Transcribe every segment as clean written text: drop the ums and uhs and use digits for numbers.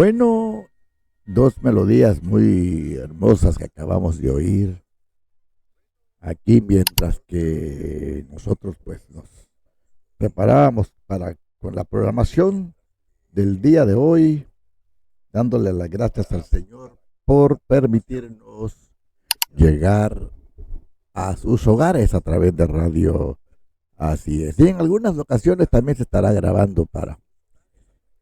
Bueno, dos melodías muy hermosas que acabamos de oír aquí mientras que nosotros pues nos preparábamos para con la programación del día de hoy, dándole las gracias al Señor por permitirnos llegar a sus hogares a través de radio. Así es. Y en algunas ocasiones también se estará grabando para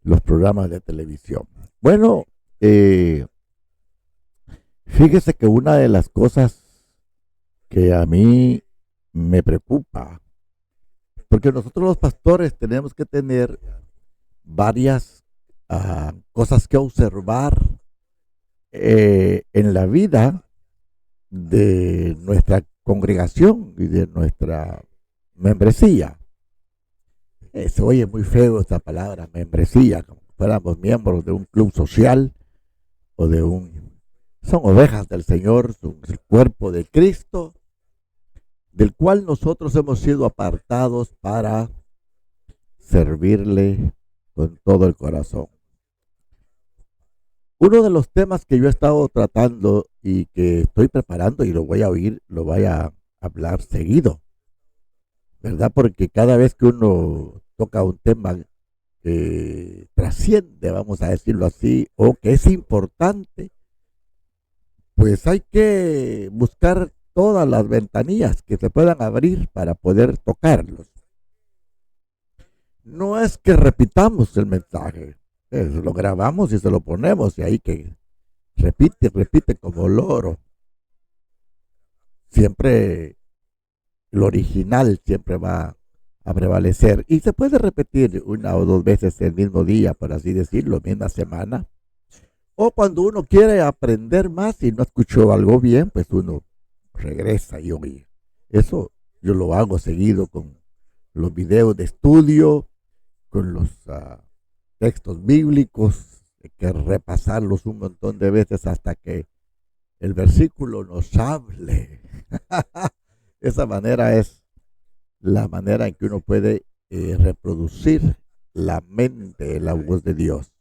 los programas de televisión. Bueno, eh, fíjese que una de las cosas que a mí me preocupa, porque nosotros los pastores tenemos que tener varias cosas que observar en la vida de nuestra congregación y de nuestra membresía. Se oye muy feo esta palabra, membresía, como si fuéramos miembros de un club social o de un... Son ovejas del Señor, son el cuerpo de Cristo, del cual nosotros hemos sido apartados para servirle con todo el corazón. Uno de los temas que yo he estado tratando y que estoy preparando y lo voy a oír, lo voy a hablar seguido, ¿verdad? Porque cada vez que uno toca un tema que trasciende, vamos a decirlo así, o que es importante, pues hay que buscar todas las ventanillas que se puedan abrir para poder tocarlos. No es que repitamos el mensaje, lo grabamos y se lo ponemos y ahí que repite como loro. Siempre lo original siempre va a prevalecer y se puede repetir una o dos veces el mismo día, por así decirlo, misma semana. O cuando uno quiere aprender más y no escuchó algo bien, pues uno regresa y oye. Eso yo lo hago seguido con los videos de estudio, con los textos bíblicos, hay que repasarlos un montón de veces hasta que el versículo nos hable. Esa manera es la manera en que uno puede reproducir la mente, la voz de Dios.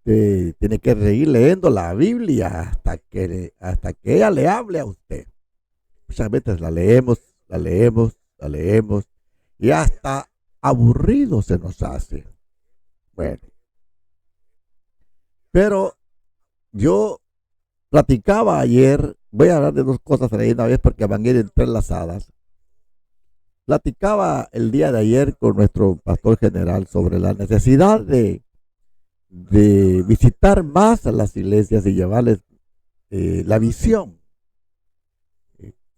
Tiene que seguir leyendo la Biblia hasta que ella le hable a usted. Muchas veces la leemos y hasta aburrido se nos hace. Bueno, pero yo platicaba ayer, voy a hablar de dos cosas ahí una vez porque van a ir entrelazadas. Platicaba el día de ayer con nuestro pastor general sobre la necesidad de visitar más a las iglesias y llevarles la visión,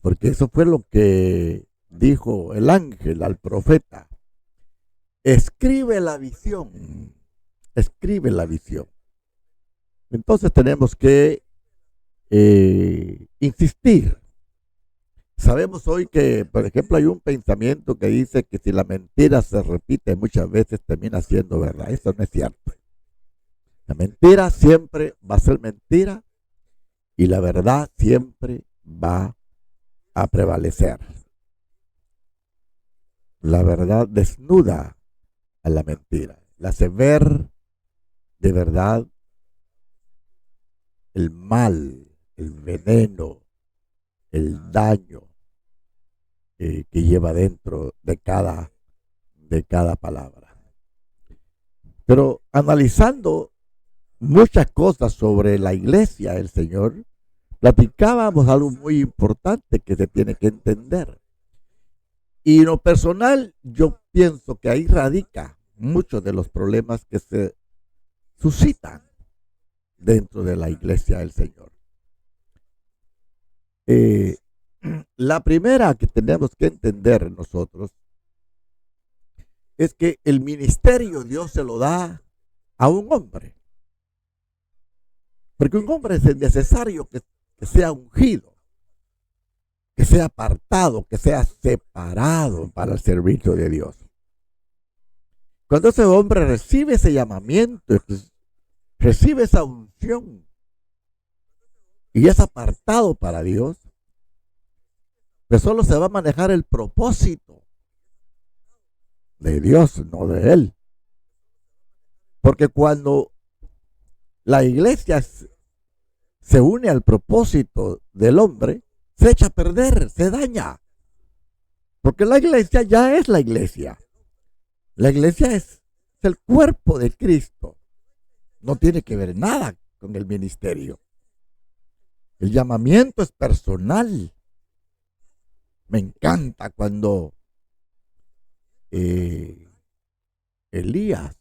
porque eso fue lo que dijo el ángel al profeta. Escribe la visión, escribe la visión. Entonces tenemos que insistir. Sabemos hoy que, por ejemplo, hay un pensamiento que dice que si la mentira se repite muchas veces termina siendo verdad. Eso no es cierto. La mentira siempre va a ser mentira y la verdad siempre va a prevalecer. La verdad desnuda a la mentira, la hace ver de verdad el mal, el veneno, el daño que lleva dentro de cada palabra. Pero analizando muchas cosas sobre la iglesia del Señor, platicábamos algo muy importante que se tiene que entender. Y en lo personal, yo pienso que ahí radica muchos de los problemas que se suscitan dentro de la iglesia del Señor. La primera que tenemos que entender nosotros es que el ministerio Dios se lo da a un hombre. Porque un hombre es necesario que sea ungido, que sea apartado, que sea separado para el servicio de Dios. Cuando ese hombre recibe ese llamamiento, recibe esa unción y es apartado para Dios, pues solo se va a manejar el propósito de Dios, no de él. Porque cuando la iglesia se une al propósito del hombre, se echa a perder, se daña. Porque la iglesia ya es la iglesia. La iglesia es el cuerpo de Cristo. No tiene que ver nada con el ministerio. El llamamiento es personal. Me encanta cuando Elías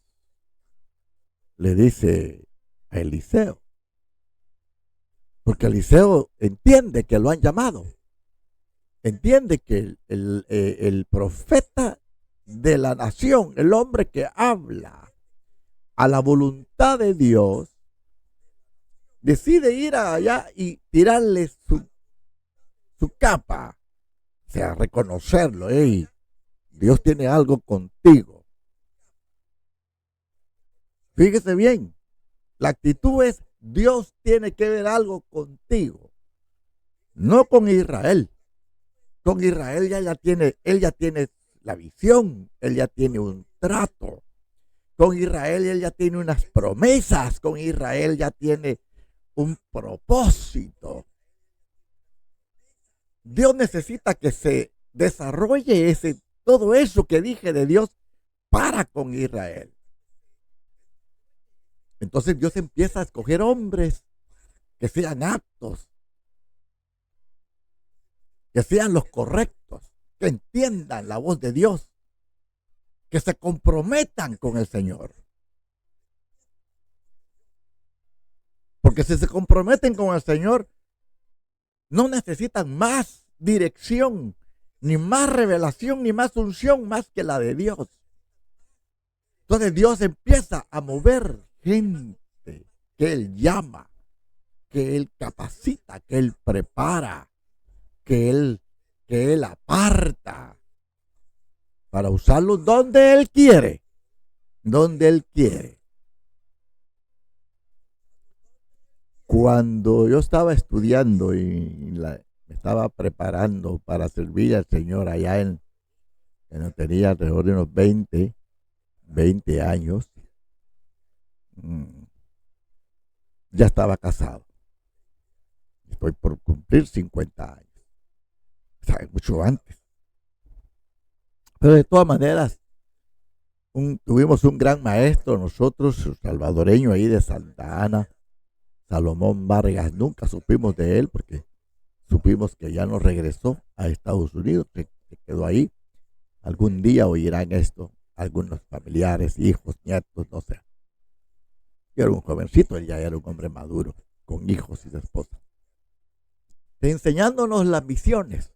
le dice a Eliseo, porque Eliseo entiende que lo han llamado, entiende que el profeta de la nación, el hombre que habla a la voluntad de Dios, decide ir allá y tirarle su capa, o sea, reconocerlo. Hey, Dios tiene algo contigo. Fíjese bien, la actitud es: Dios tiene que ver algo contigo, no con Israel. Con Israel él ya tiene la visión, él ya tiene un trato. Con Israel él ya tiene unas promesas, con Israel ya tiene un propósito. Dios necesita que se desarrolle todo eso que dije de Dios para con Israel. Entonces Dios empieza a escoger hombres que sean aptos, que sean los correctos, que entiendan la voz de Dios, que se comprometan con el Señor. Porque si se comprometen con el Señor, no necesitan más dirección, ni más revelación, ni más unción, más que la de Dios. Entonces Dios empieza a mover gente que Él llama, que Él capacita, que Él prepara, que Él aparta para usarlos donde Él quiere, donde Él quiere. Cuando yo estaba estudiando y me estaba preparando para servir al Señor allá cuando tenía alrededor de unos 20 años, ya estaba casado. Estoy por cumplir 50 años. O sea, mucho antes. Pero de todas maneras, tuvimos un gran maestro nosotros, salvadoreño ahí de Santa Ana, Salomón Vargas. Nunca supimos de él porque supimos que ya no regresó a Estados Unidos, se quedó ahí. Algún día oirán esto algunos familiares, hijos, nietos, no sé. Yo era un jovencito, él ya era un hombre maduro, con hijos y su esposa. Enseñándonos las misiones,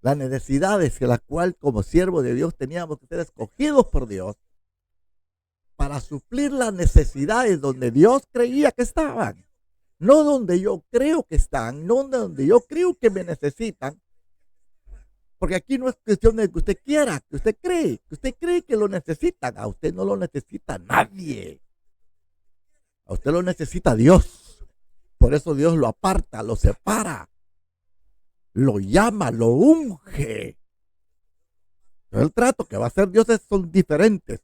las necesidades que la cual como siervos de Dios teníamos que ser escogidos por Dios para suplir las necesidades donde Dios creía que estaban, no donde yo creo que están, no donde yo creo que me necesitan, porque aquí no es cuestión de que usted quiera, que usted cree que lo necesitan. A usted no lo necesita nadie, a usted lo necesita Dios. Por eso Dios lo aparta, lo separa, lo llama, lo unge. El trato que va a hacer Dios son diferentes.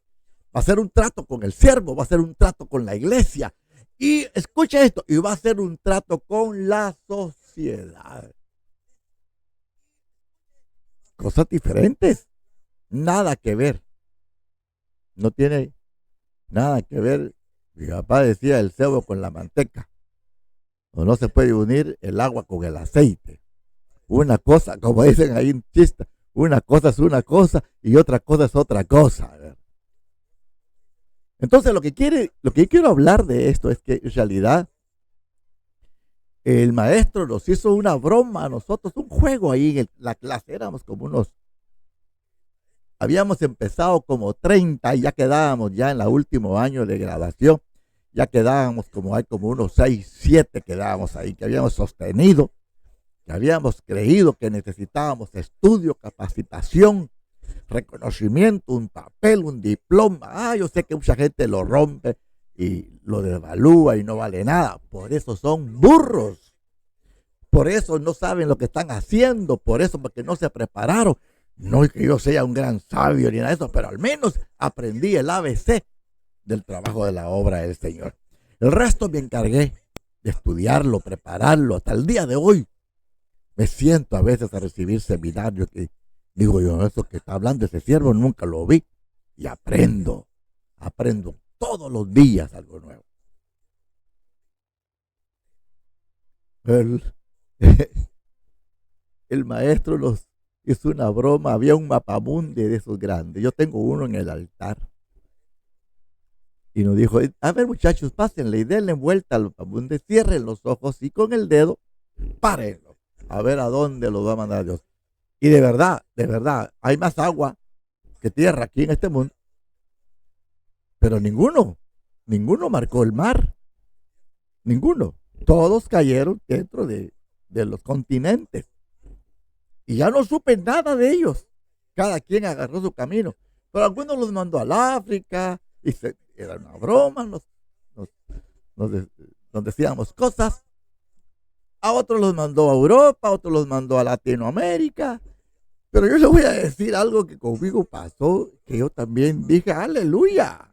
Va a ser un trato con el siervo, va a ser un trato con la iglesia. Y escucha esto, y va a ser un trato con la sociedad. Cosas diferentes. Nada que ver. No tiene nada que ver. Mi papá decía el cebo con la manteca. O no se puede unir el agua con el aceite. Una cosa, como dicen ahí en chiste, una cosa es una cosa y otra cosa es otra cosa. Entonces lo que yo quiero hablar de esto es que en realidad el maestro nos hizo una broma a nosotros, un juego ahí en la clase. Éramos como habíamos empezado como 30 y ya quedábamos ya en el último año de graduación. Ya quedábamos como unos 6, 7 quedábamos ahí, que habíamos sostenido, que habíamos creído que necesitábamos estudio, capacitación, reconocimiento, un papel, un diploma. Yo sé que mucha gente lo rompe y lo devalúa y no vale nada. Por eso son burros. Por eso no saben lo que están haciendo. Por eso, porque no se prepararon. No es que yo sea un gran sabio ni nada de eso, pero al menos aprendí el ABC del trabajo de la obra del Señor. El resto me encargué de estudiarlo, prepararlo. Hasta el día de hoy me siento a veces a recibir seminarios que digo yo, eso que está hablando ese siervo nunca lo vi. Y aprendo todos los días algo nuevo. El, el maestro nos hizo una broma, había un mapamundi de esos grandes. Yo tengo uno en el altar. Y nos dijo, a ver muchachos, pásenle y denle vuelta al mapamundi, cierren los ojos y con el dedo, párenlo. A ver a dónde lo va a mandar Dios. Y de verdad, hay más agua que tierra aquí en este mundo. Pero ninguno marcó el mar. Ninguno. Todos cayeron dentro de los continentes. Y ya no supe nada de ellos. Cada quien agarró su camino. Pero algunos los mandó al África. Y era una broma. Nos decíamos cosas. A otros los mandó a Europa. A otros los mandó a Latinoamérica. Pero yo les voy a decir algo que conmigo pasó. Que yo también dije, aleluya.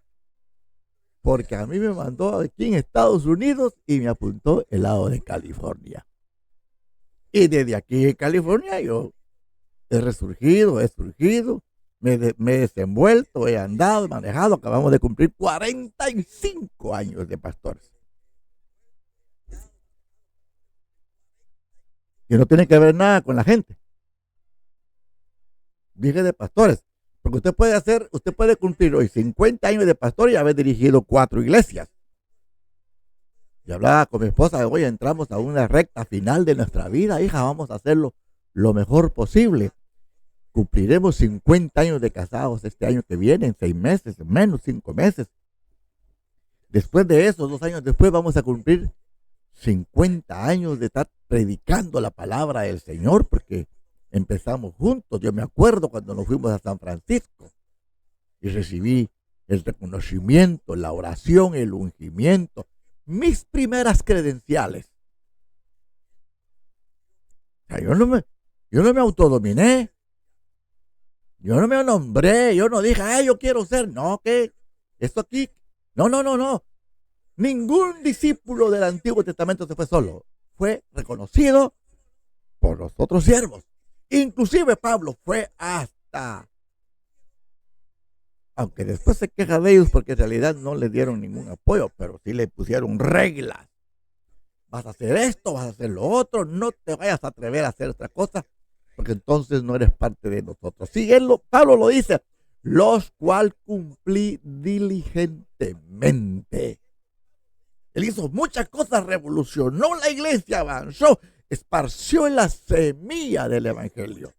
Porque a mí me mandó aquí en Estados Unidos y me apuntó el lado de California. Y desde aquí en California yo he surgido, me he desenvuelto, he andado, he manejado. Acabamos de cumplir 45 años de pastores. Y no tiene que ver nada con la gente. Dije de pastores. Porque usted puede cumplir hoy 50 años de pastor y haber dirigido 4 iglesias. Y hablaba con mi esposa, hoy entramos a una recta final de nuestra vida, hija, vamos a hacerlo lo mejor posible. Cumpliremos 50 años de casados este año que viene, en 6 meses, menos 5 meses. Después de eso, 2 años después, vamos a cumplir 50 años de estar predicando la palabra del Señor, porque empezamos juntos. Yo me acuerdo cuando nos fuimos a San Francisco y recibí el reconocimiento, la oración, el ungimiento, mis primeras credenciales. O sea, yo no me autodominé, yo no me nombré, yo no dije, yo quiero ser, no, que esto aquí, no. Ningún discípulo del Antiguo Testamento se fue solo, fue reconocido por los otros siervos. Inclusive Pablo fue hasta, aunque después se queja de ellos porque en realidad no le dieron ningún apoyo, pero sí le pusieron reglas. Vas a hacer esto, vas a hacer lo otro, no te vayas a atrever a hacer otra cosa, porque entonces no eres parte de nosotros. Sí, Pablo lo dice, los cual cumplí diligentemente. Él hizo muchas cosas, revolucionó la iglesia, avanzó, esparció la semilla del evangelio,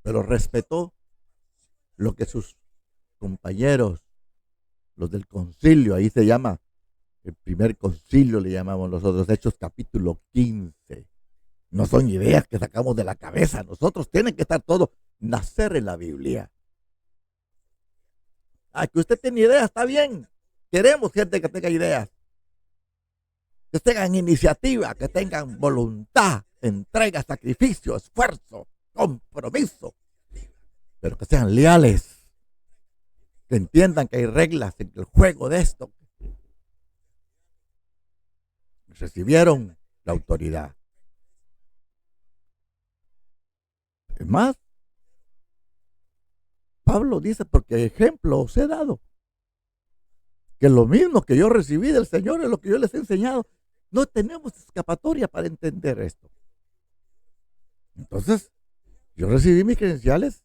pero respetó lo que sus compañeros, los del concilio, ahí se llama, el primer concilio le llamamos nosotros, Hechos capítulo 15. No son ideas que sacamos de la cabeza, nosotros tiene que estar todo, nacer en la Biblia. Que usted tiene ideas, está bien, queremos gente que tenga ideas, que tengan iniciativa, que tengan voluntad, entrega, sacrificio, esfuerzo, compromiso, pero que sean leales, que entiendan que hay reglas en el juego de esto. Recibieron la autoridad. Es más, Pablo dice, porque ejemplo os he dado, que lo mismo que yo recibí del Señor es lo que yo les he enseñado. No tenemos escapatoria para entender esto. Entonces, yo recibí mis credenciales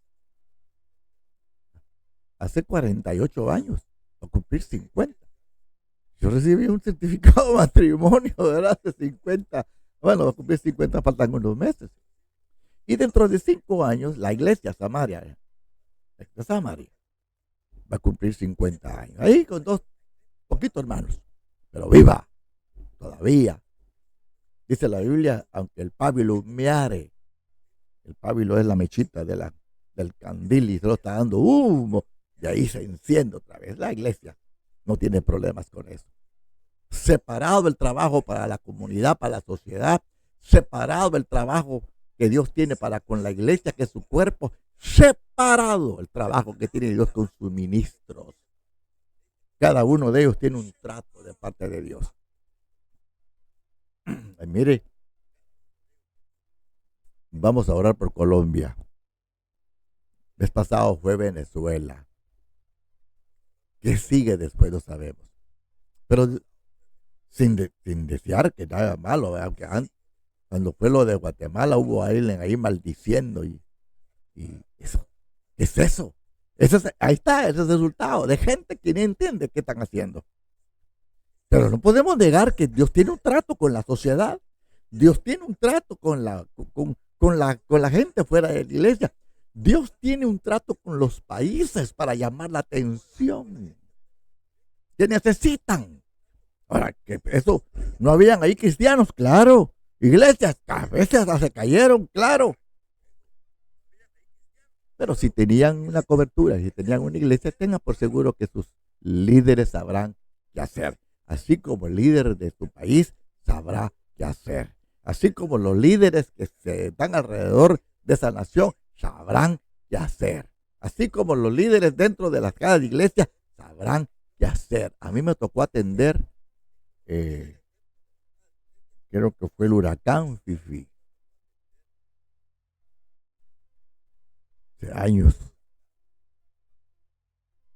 hace 48 años, a cumplir 50. Yo recibí un certificado de matrimonio, ¿verdad? Hace 50. Bueno, a cumplir 50 faltan unos meses. Y dentro de 5 años, la iglesia Samaria va a cumplir 50 años. Ahí con 2 poquitos hermanos, pero viva todavía. Dice la Biblia, aunque el pábilo humeare, el pábilo es la mechita del candil y se lo está dando humo, y ahí se enciende otra vez. La iglesia no tiene problemas con eso. Separado el trabajo para la comunidad, para la sociedad, separado el trabajo que Dios tiene para con la iglesia, que es su cuerpo, separado el trabajo que tiene Dios con sus ministros. Cada uno de ellos tiene un trato de parte de Dios. Mire, vamos a orar por Colombia. El mes pasado fue Venezuela. ¿Qué sigue después? No sabemos. Pero sin desear que nada malo, aunque antes, cuando fue lo de Guatemala, hubo alguien ahí maldiciendo y eso. ¿Qué es eso? Ahí está, ese es el resultado de gente que no entiende qué están haciendo. Pero no podemos negar que Dios tiene un trato con la sociedad. Dios tiene un trato con la gente fuera de la iglesia. Dios tiene un trato con los países para llamar la atención que necesitan. Ahora, que eso, no habían ahí cristianos, claro. Iglesias, a veces hasta se cayeron, claro. Pero si tenían una cobertura, si tenían una iglesia, tengan por seguro que sus líderes sabrán qué hacer. Así como el líder de su país sabrá qué hacer. Así como los líderes que se están alrededor de esa nación sabrán qué hacer. Así como los líderes dentro de las casas de iglesia sabrán qué hacer. A mí me tocó atender, creo que fue el huracán Fifi, hace años.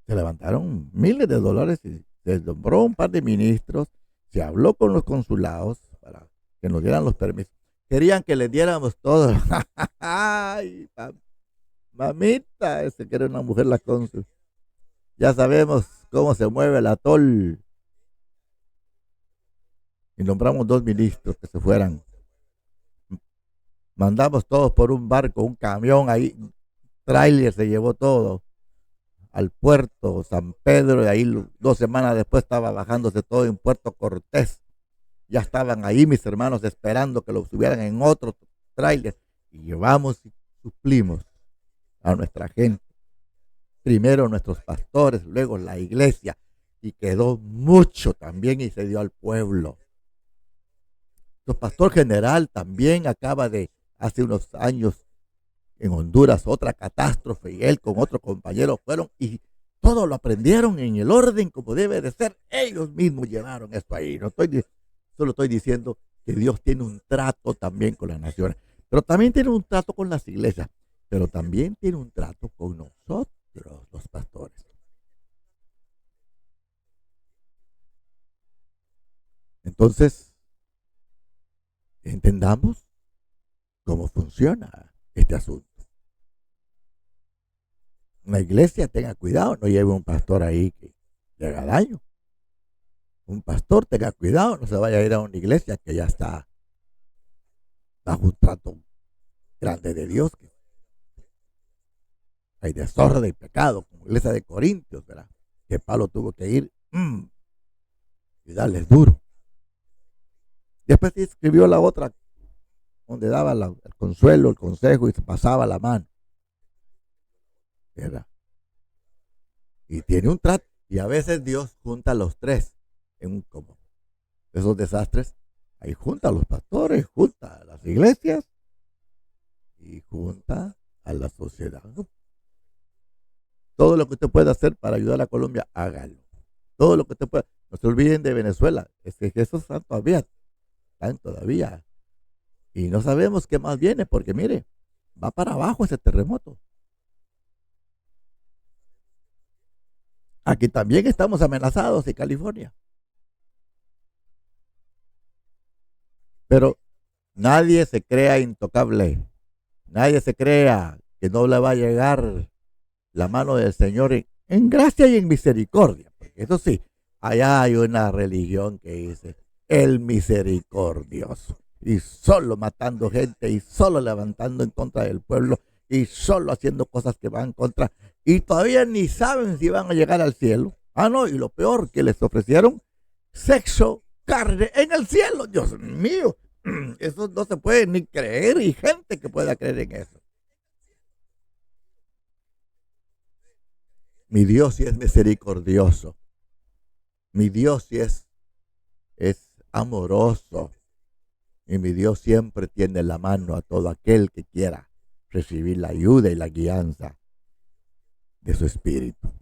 Se levantaron miles de dólares y se nombró un par de ministros, se habló con los consulados para que nos dieran los permisos. Querían que les diéramos todo. Ay, mamita, ese que era una mujer la cónsul. Ya sabemos cómo se mueve el atol. Y nombramos 2 ministros que se fueran. Mandamos todos por un barco, un camión ahí, tráiler se llevó todo al puerto San Pedro, y ahí 2 semanas después estaba bajándose todo en Puerto Cortés. Ya estaban ahí mis hermanos esperando que lo subieran en otro tráiler y llevamos y suplimos a nuestra gente. Primero nuestros pastores, luego la iglesia, y quedó mucho también y se dio al pueblo. Nuestro pastor general también acaba de, hace unos años, en Honduras, otra catástrofe, y él con otro compañero fueron y todo lo aprendieron en el orden como debe de ser. Ellos mismos llevaron esto ahí. Solo estoy diciendo que Dios tiene un trato también con las naciones, pero también tiene un trato con las iglesias, pero también tiene un trato con nosotros, los pastores. Entonces, entendamos cómo funciona este asunto. Una iglesia, tenga cuidado, no lleve un pastor ahí que le haga daño. Un pastor, tenga cuidado, no se vaya a ir a una iglesia que ya está bajo un trato grande de Dios. Que hay desorden y pecado, como la iglesia de Corintios, ¿verdad? Que Pablo tuvo que ir y darles duro. Después escribió la otra, donde daba el consuelo, el consejo y se pasaba la mano, ¿verdad? Y tiene un trato. Y a veces Dios junta a los tres en un como esos desastres. Ahí junta a los pastores, junta a las iglesias y junta a la sociedad. Todo lo que usted pueda hacer para ayudar a Colombia, hágalo. Todo lo que usted pueda. No se olviden de Venezuela. Es que esos están todavía. Y no sabemos qué más viene, porque mire, va para abajo ese terremoto. Aquí también estamos amenazados en California. Pero nadie se crea intocable. Nadie se crea que no le va a llegar la mano del Señor en gracia y en misericordia. Porque eso sí, allá hay una religión que dice el misericordioso. Y solo matando gente y solo levantando en contra del pueblo y solo haciendo cosas que van en contra. Y todavía ni saben si van a llegar al cielo. Ah, no, y lo peor que les ofrecieron, sexo, carne en el cielo. Dios mío, eso no se puede ni creer y gente que pueda creer en eso. Mi Dios sí es misericordioso. Mi Dios sí es amoroso. Y mi Dios siempre tiende la mano a todo aquel que quiera recibir la ayuda y la guianza de su espíritu.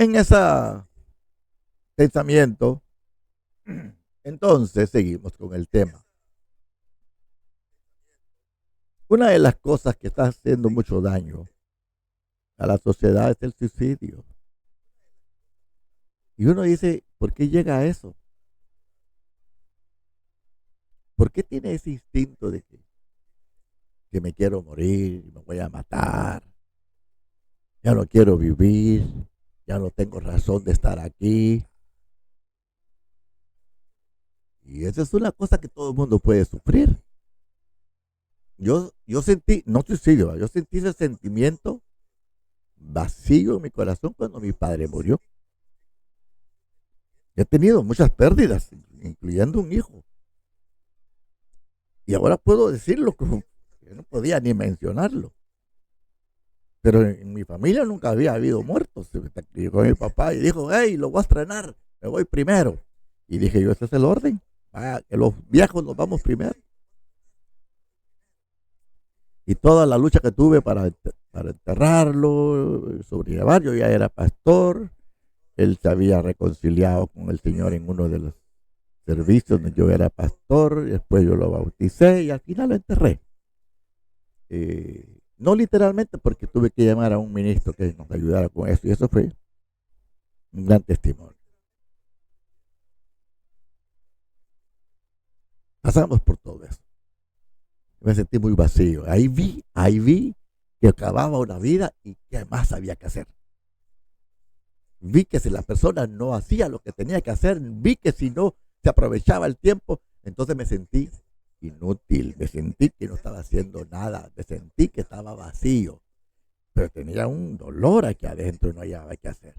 En ese pensamiento, entonces seguimos con el tema. Una de las cosas que está haciendo mucho daño a la sociedad es el suicidio. Y uno dice, ¿por qué llega a eso? ¿Por qué tiene ese instinto de que me quiero morir, me voy a matar, ya no quiero vivir, ya no tengo razón de estar aquí? Y esa es una cosa que todo el mundo puede sufrir. Yo sentí, no suicidio, yo sentí ese sentimiento vacío en mi corazón cuando mi padre murió. He tenido muchas pérdidas, incluyendo un hijo. Y ahora puedo decirlo como que no podía ni mencionarlo. Pero en mi familia nunca había habido muertos. Llegó mi papá y dijo, hey, lo voy a estrenar, me voy primero. Y dije yo, ese es el orden. Vaya, que los viejos nos vamos primero. Y toda la lucha que tuve para enterrarlo, sobrellevar, yo ya era pastor. Él se había reconciliado con el Señor en uno de los servicios donde yo era pastor. Después yo lo bauticé y al final lo enterré. No literalmente, porque tuve que llamar a un ministro que nos ayudara con eso, y eso fue un gran testimonio. Pasamos por todo eso. Me sentí muy vacío. Ahí vi que acababa una vida y que más había que hacer. Vi que si la persona no hacía lo que tenía que hacer, vi que si no se aprovechaba el tiempo, entonces me sentí inútil, me sentí que no estaba haciendo nada, me sentí que estaba vacío, pero tenía un dolor aquí adentro y no hallaba qué hacer.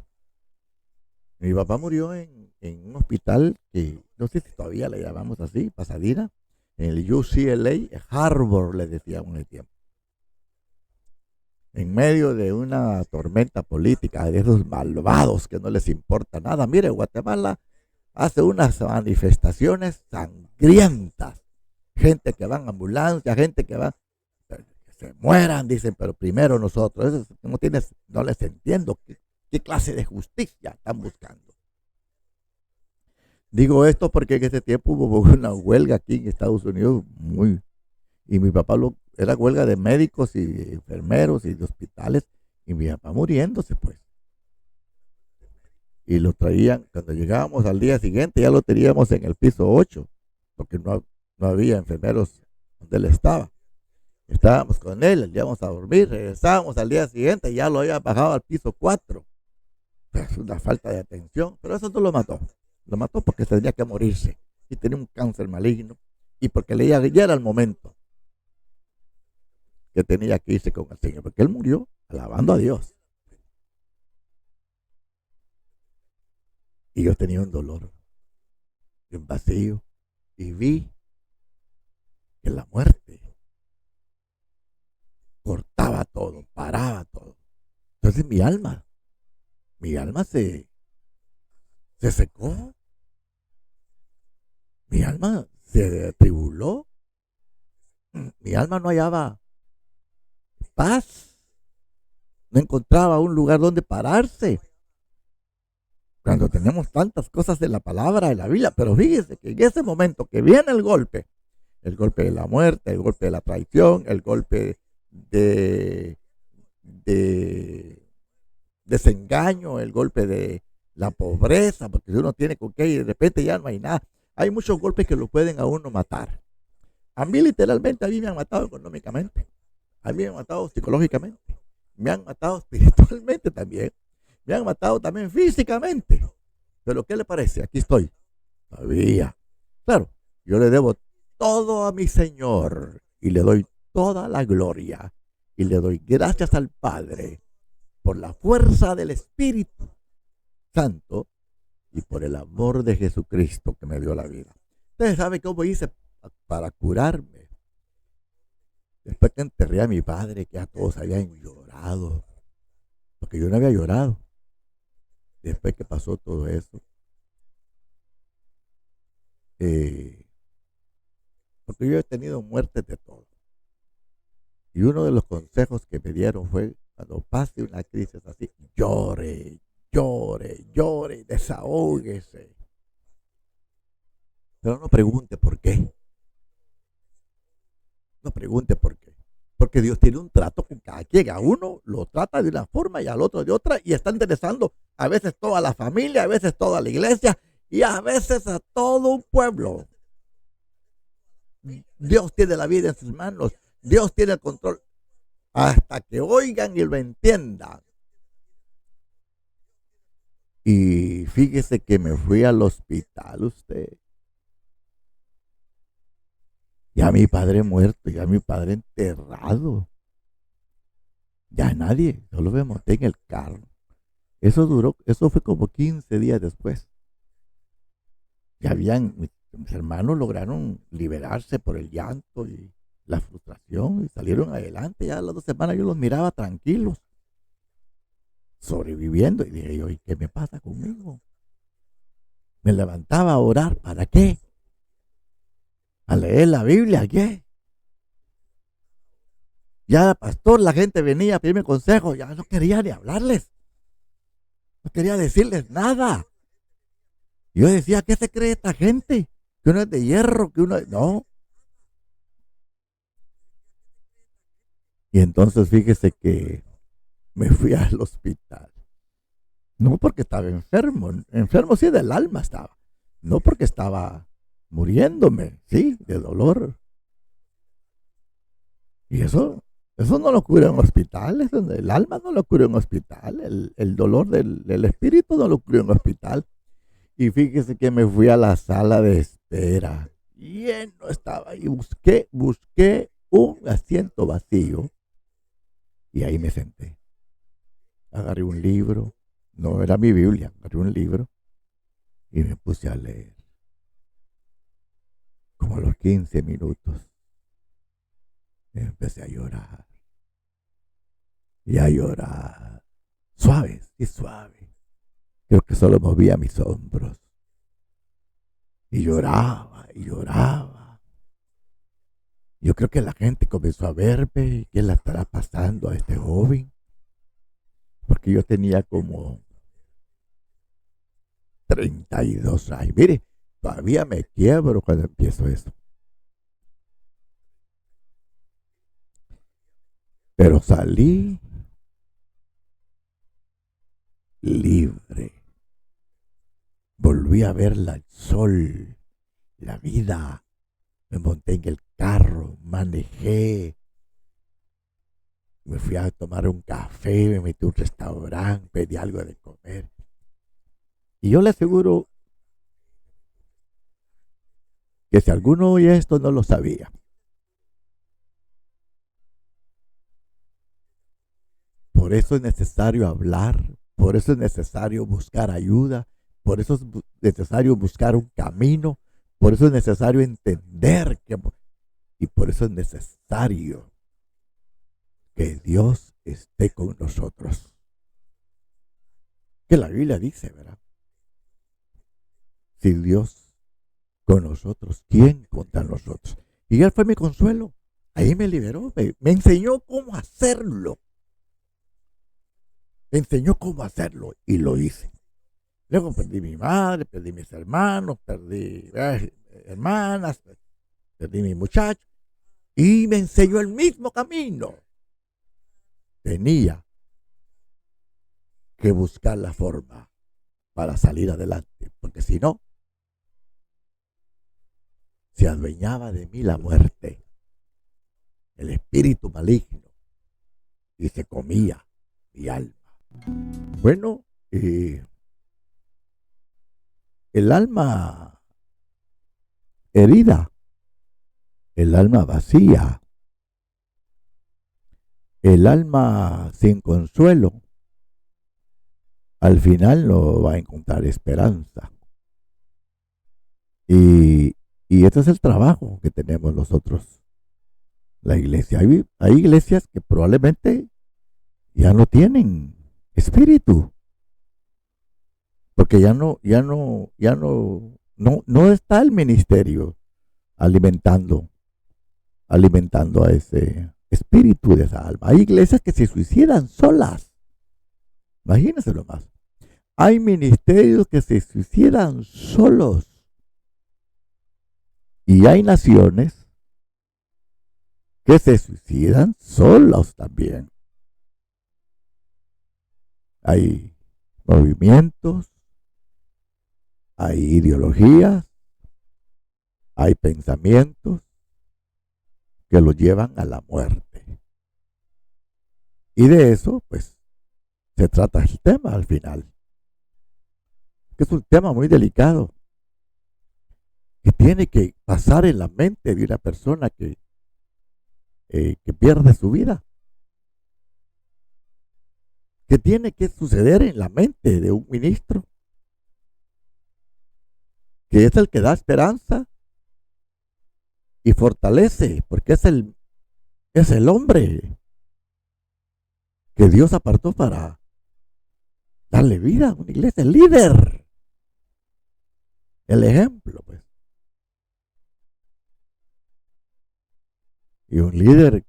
Mi papá murió en un hospital que no sé si todavía le llamamos así, Pasadena, en el UCLA, Harvard le decíamos en el tiempo. En medio de una tormenta política, de esos malvados que no les importa nada. Mire, Guatemala hace unas manifestaciones sangrientas. Gente que va en ambulancia, gente que va, que se mueran, dicen, pero primero nosotros. Eso no, no les entiendo qué clase de justicia están buscando. Digo esto porque en ese tiempo hubo una huelga aquí en Estados Unidos y mi papá era huelga de médicos y enfermeros y de hospitales, y mi papá muriéndose pues. Y lo traían, cuando llegábamos al día siguiente ya lo teníamos en el piso 8 porque no había enfermeros donde él estaba. Estábamos con él, le íbamos a dormir, regresábamos al día siguiente y ya lo había bajado al piso 4. Es una falta de atención, pero eso no lo mató. Lo mató porque tenía que morirse y tenía un cáncer maligno y porque ya era el momento que tenía que irse con el Señor, porque él murió alabando a Dios. Y yo tenía un dolor, un vacío, y vi que la muerte cortaba todo, paraba todo. Entonces mi alma se secó, mi alma se atribuló, mi alma no hallaba paz, no encontraba un lugar donde pararse. Cuando tenemos tantas cosas de la palabra, de la Biblia, pero fíjese que en ese momento que viene el golpe de la muerte, el golpe de la traición, el golpe de desengaño, el golpe de la pobreza, porque si uno tiene con qué y de repente ya no hay nada. Hay muchos golpes que lo pueden a uno matar. A mí literalmente, a mí me han matado económicamente, a mí me han matado psicológicamente, me han matado espiritualmente también, me han matado también físicamente. Pero ¿qué le parece? Aquí estoy, todavía. Claro, yo le debo todo a mi Señor y le doy toda la gloria y le doy gracias al Padre por la fuerza del Espíritu Santo y por el amor de Jesucristo que me dio la vida. Ustedes saben cómo hice para curarme. Después que enterré a mi padre, que ya todos habían llorado, porque yo no había llorado. Después que pasó todo eso, eh, porque yo he tenido muertes de todo. Y uno de los consejos que me dieron fue, cuando pase una crisis así, llore, llore, llore, desahóguese. Pero no pregunte por qué. No pregunte por qué. Porque Dios tiene un trato con cada quien. A uno lo trata de una forma y al otro de otra. Y está interesando a veces toda la familia, a veces toda la iglesia y a veces a todo un pueblo. Dios tiene la vida en sus manos. Dios tiene el control. Hasta que oigan y lo entiendan. Y fíjese que me fui al hospital usted. Ya mi padre muerto, ya mi padre enterrado. Ya nadie, solo me monté en el carro. Eso fue como 15 días después. Mis hermanos lograron liberarse por el llanto y la frustración y salieron adelante. Ya a las 2 semanas yo los miraba tranquilos, sobreviviendo. Y dije yo, ¿y qué me pasa conmigo? Me levantaba a orar, ¿para qué? A leer la Biblia, ¿qué? Ya, pastor, la gente venía a pedirme consejo, ya no quería ni hablarles. No quería decirles nada. Yo decía, ¿qué se cree esta gente? Que uno es de hierro, que uno... No. Y entonces fíjese que me fui al hospital. No porque estaba enfermo. Enfermo sí del alma estaba. No porque estaba muriéndome, sí, de dolor. Y eso no lo cura en hospital. El alma no lo cura en hospital. El dolor del espíritu no lo cura en hospital. Y fíjese que me fui a la sala de espera. Lleno estaba. Y busqué un asiento vacío. Y ahí me senté. Agarré un libro. No era mi Biblia. Agarré un libro. Y me puse a leer. Como a los 15 minutos. Empecé a llorar. Y a llorar. Suave, sí, suave. Creo que solo movía mis hombros. Y lloraba, y lloraba. Yo creo que la gente comenzó a verme. ¿Qué le estará pasando a este joven? Porque yo tenía como 32 años. Mire, todavía me quiebro cuando empiezo eso. Pero salí libre. Volví a ver el sol, la vida. Me monté en el carro, manejé. Me fui a tomar un café, me metí a un restaurante, pedí algo de comer. Y yo le aseguro que si alguno oye esto no lo sabía. Por eso es necesario hablar, por eso es necesario buscar ayuda, por eso es necesario buscar un camino, por eso es necesario entender y por eso es necesario que Dios esté con nosotros. Que la Biblia dice, ¿verdad? Si Dios con nosotros, ¿quién contra nosotros? Y él fue mi consuelo. Ahí me liberó, me enseñó cómo hacerlo. Me enseñó cómo hacerlo y lo hice. Luego perdí mi madre, perdí mis hermanos, perdí hermanas, perdí mi muchacho. Y me enseñó el mismo camino. Tenía que buscar la forma para salir adelante, porque si no, se adueñaba de mí la muerte, el espíritu maligno, y se comía mi alma. Bueno, el alma herida, el alma vacía, el alma sin consuelo, al final no va a encontrar esperanza. Y este es el trabajo que tenemos nosotros, la iglesia. Hay iglesias que probablemente ya no tienen espíritu, porque no está el ministerio alimentando a ese espíritu de esa alma. Hay iglesias que se suicidan solas. Imagínense lo más. Hay ministerios que se suicidan solos. Y hay naciones que se suicidan solos también. Hay movimientos, hay ideologías, hay pensamientos que los llevan a la muerte. Y de eso, pues, se trata el tema al final. Que es un tema muy delicado, que tiene que pasar en la mente de una persona que pierde su vida. Que tiene que suceder en la mente de un ministro, que es el que da esperanza y fortalece, porque es el hombre que Dios apartó para darle vida a una iglesia, el líder, el ejemplo, pues. Y un líder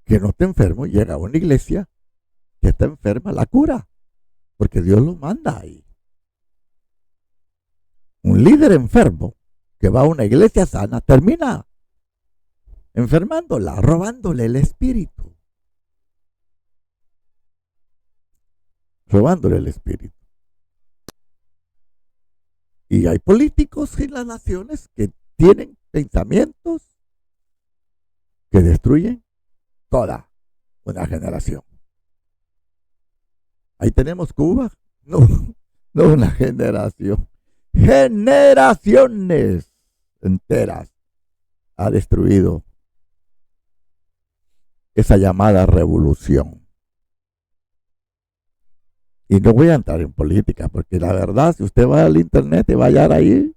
que no está enfermo llega a una iglesia que está enferma, la cura, porque Dios lo manda ahí. Un líder enfermo que va a una iglesia sana termina enfermándola, robándole el espíritu. Robándole el espíritu. Y hay políticos en las naciones que tienen pensamientos que destruyen toda una generación. Ahí tenemos Cuba, no una generación, generaciones enteras ha destruido esa llamada revolución. Y no voy a entrar en política, porque la verdad, si usted va al internet y va a hallar ahí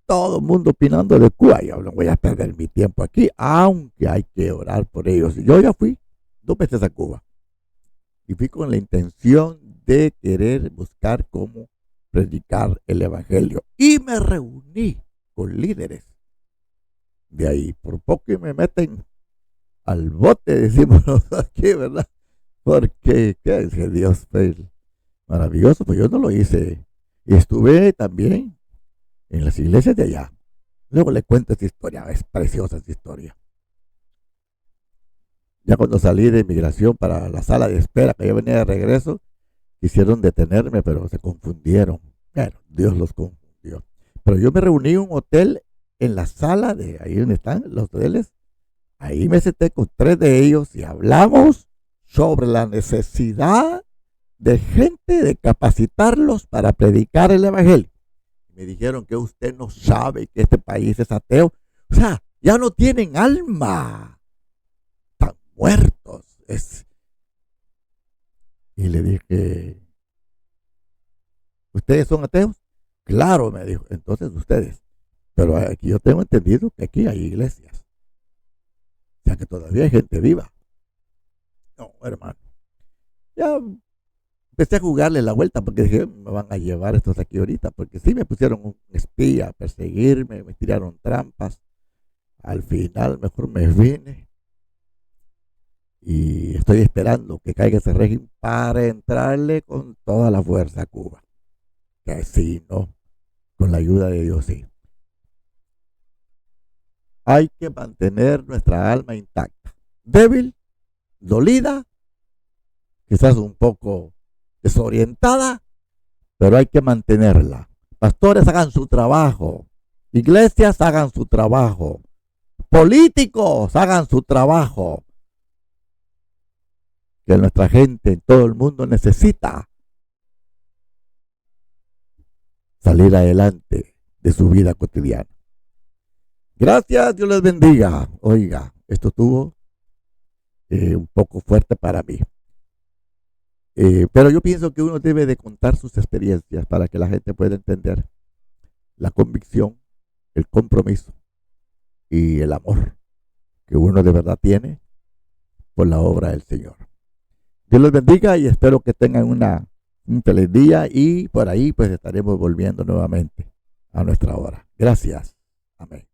todo el mundo opinando de Cuba, yo no voy a perder mi tiempo aquí, aunque hay que orar por ellos. Yo ya fui 2 veces a Cuba y fui con la intención de querer buscar cómo predicar el evangelio, y me reuní con líderes de ahí. Por poco y me meten al bote, decimos aquí, ¿verdad? Porque ¿qué es que Dios fue maravilloso? Pues yo no lo hice. Y estuve también en las iglesias de allá. Luego le cuento esta historia, es preciosa esta historia. Ya cuando salí de inmigración para la sala de espera, que yo venía de regreso, quisieron detenerme, pero se confundieron. Bueno, Dios los confundió. Pero yo me reuní en un hotel, en la sala de ahí donde están los hoteles. Ahí me senté con 3 de ellos y hablamos sobre la necesidad de gente, de capacitarlos para predicar el evangelio. Me dijeron que usted no sabe que este país es ateo. O sea, ya no tienen alma. Están muertos. Y le dije, ¿ustedes son ateos? Claro, me dijo. Entonces ustedes. Pero aquí yo tengo entendido que aquí hay iglesias. O sea que todavía hay gente viva. No, hermano. Ya empecé a jugarle la vuelta porque dije, me van a llevar estos aquí ahorita. Porque sí me pusieron un espía a perseguirme, me tiraron trampas. Al final mejor me vine. Y estoy esperando que caiga ese régimen para entrarle con toda la fuerza a Cuba. Que sí, ¿no? Con la ayuda de Dios, sí. Hay que mantener nuestra alma intacta. Débil, dolida, quizás un poco desorientada, pero hay que mantenerla. Pastores, hagan su trabajo. Iglesias, hagan su trabajo. Políticos, hagan su trabajo. Que nuestra gente en todo el mundo necesita salir adelante de su vida cotidiana. Gracias, Dios les bendiga. Oiga, esto estuvo un poco fuerte para mí. Pero yo pienso que uno debe de contar sus experiencias para que la gente pueda entender la convicción, el compromiso y el amor que uno de verdad tiene por la obra del Señor. Dios les bendiga y espero que tengan un feliz día, y por ahí pues estaremos volviendo nuevamente a nuestra hora. Gracias. Amén.